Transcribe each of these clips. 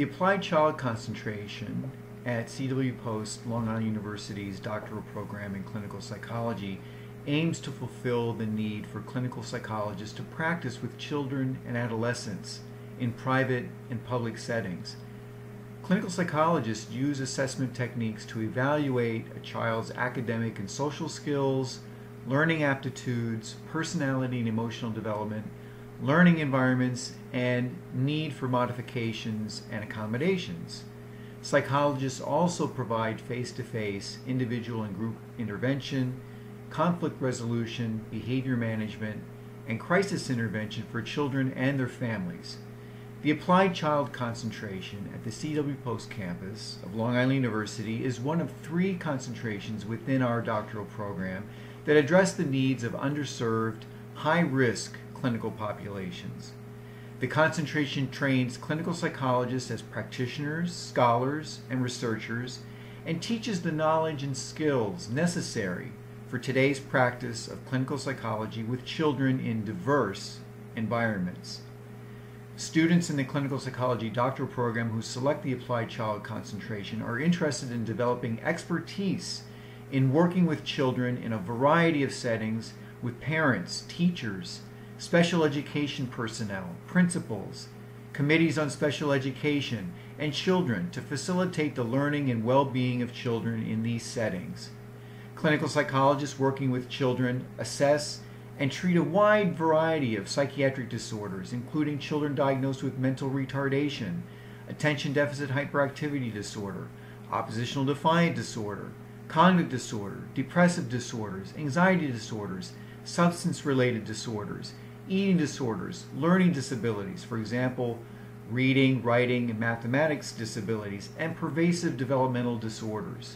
The Applied Child concentration at C.W. Post, Long Island University's doctoral program in clinical psychology aims to fulfill the need for clinical psychologists to practice with children and adolescents in private and public settings. Clinical psychologists use assessment techniques to evaluate a child's academic and social skills, learning aptitudes, personality and emotional development, learning environments, and need for modifications and accommodations. Psychologists also provide face-to-face, individual and group intervention, conflict resolution, behavior management, and crisis intervention for children and their families. The Applied Child concentration at the C.W. Post campus of Long Island University is one of 3 concentrations within our doctoral program that address the needs of underserved, high-risk clinical populations. The concentration trains clinical psychologists as practitioners, scholars, and researchers, and teaches the knowledge and skills necessary for today's practice of clinical psychology with children in diverse environments. Students in the clinical psychology doctoral program who select the Applied Child concentration are interested in developing expertise in working with children in a variety of settings with parents, teachers, special education personnel, principals, committees on special education, and children to facilitate the learning and well-being of children in these settings. Clinical psychologists working with children assess and treat a wide variety of psychiatric disorders, including children diagnosed with mental retardation, attention deficit hyperactivity disorder, oppositional defiant disorder, cognitive disorder, depressive disorders, anxiety disorders, substance-related disorders, eating disorders, learning disabilities, for example, reading, writing, and mathematics disabilities, and pervasive developmental disorders.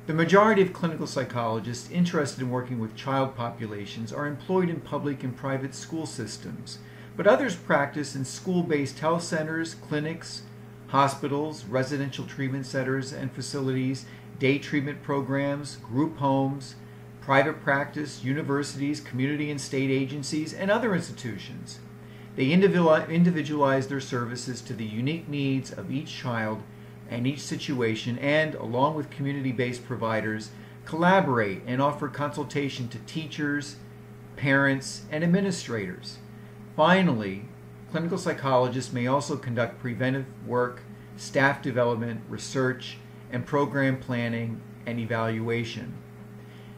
The majority of clinical psychologists interested in working with child populations are employed in public and private school systems, but others practice in school-based health centers, clinics, hospitals, residential treatment centers and facilities, day treatment programs, group homes, private practice, universities, community and state agencies, and other institutions. They individualize their services to the unique needs of each child and each situation, and, along with community-based providers, collaborate and offer consultation to teachers, parents, and administrators. Finally, clinical psychologists may also conduct preventive work, staff development, research, and program planning and evaluation.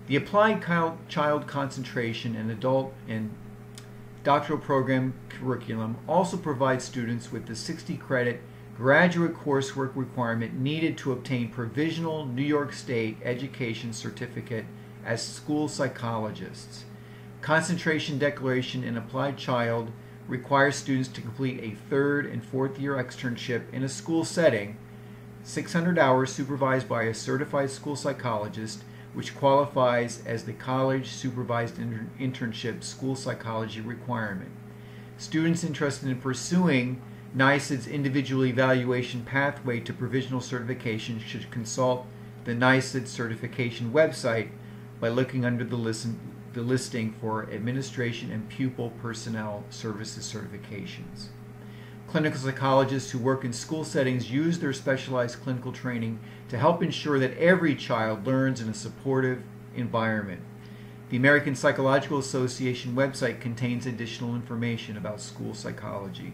The Applied Child concentration and adult and doctoral program curriculum also provides students with the 60-credit graduate coursework requirement needed to obtain provisional New York State education certificate as school psychologists. Concentration declaration in Applied Child requires students to complete a 3rd and 4th year externship in a school setting, 600 hours supervised by a certified school psychologist, which qualifies as the college supervised internship school psychology requirement. Students interested in pursuing NYSED's individual evaluation pathway to provisional certification should consult the NYSED certification website by looking under the listing for administration and pupil personnel services certifications. Clinical psychologists who work in school settings use their specialized clinical training to help ensure that every child learns in a supportive environment. The American Psychological Association website contains additional information about school psychology.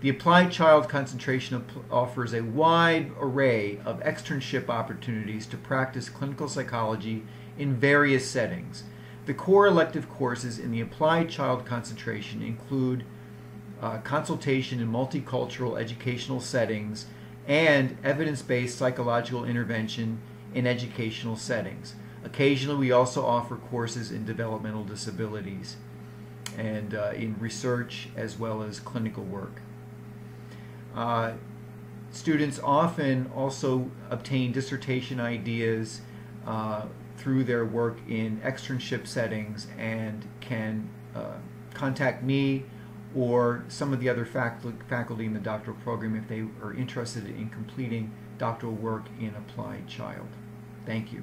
The Applied Child concentration offers a wide array of externship opportunities to practice clinical psychology in various settings. The core elective courses in the Applied Child concentration include consultation in multicultural educational settings and evidence-based psychological intervention in educational settings. Occasionally, we also offer courses in developmental disabilities and in research as well as clinical work. Students often also obtain dissertation ideas through their work in externship settings and can contact me or some of the other faculty in the doctoral program if they are interested in completing doctoral work in Applied Child. Thank you.